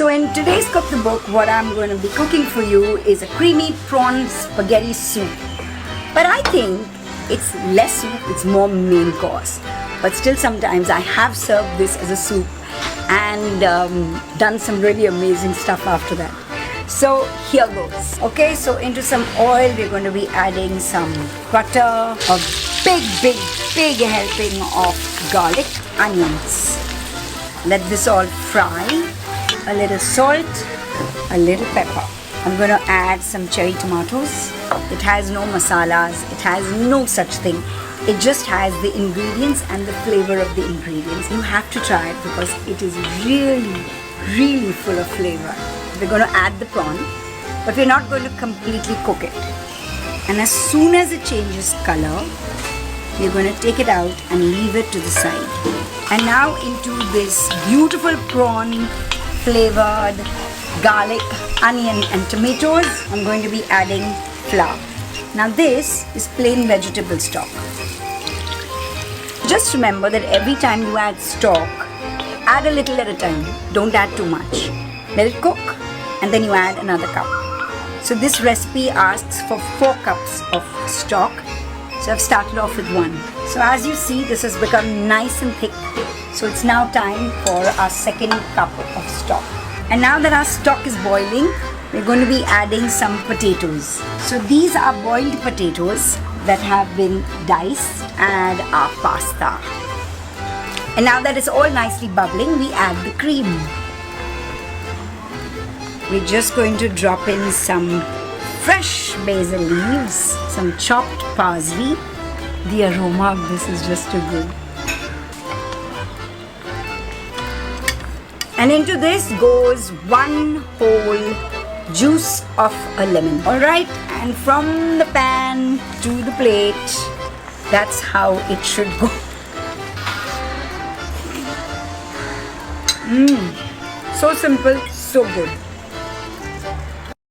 So in today's Cook the Book, what I'm going to be cooking for you is a creamy prawn spaghetti soup. But I think it's less soup, it's more main course. But still sometimes I have served this as a soup and done some really amazing stuff after that. So here goes. Okay, so into some oil we're going to be adding some butter, a big helping of garlic, onions. Let this all fry. A little salt, a little pepper. I'm going to add some cherry tomatoes. It has no masalas, it has no such thing. It just has the ingredients and the flavor of the ingredients. You have to try it because it is really full of flavor. We're going to add the prawn, but we're not going to completely cook it. And as soon as it changes color, we're going to take it out and leave it to the side. And now into this beautiful prawn flavored garlic, onion and tomatoes, I'm going to be adding flour. Now this is plain vegetable stock. Just remember that every time you add stock, add a little at a time. Don't add too much. Let it cook and then you add another cup. So this recipe asks for 4 cups of stock. So I've started off with 1. So as you see, this has become nice and thick. So it's now time for our second cup of stock. And now that our stock is boiling, we're going to be adding some potatoes. So these are boiled potatoes that have been diced and our pasta. And now that it's all nicely bubbling, we add the cream. We're just going to drop in some fresh basil leaves, some chopped parsley. The aroma of this is just too good. And into this goes 1 whole juice of a lemon. Alright, and from the pan to the plate, that's how it should go. So simple, so good.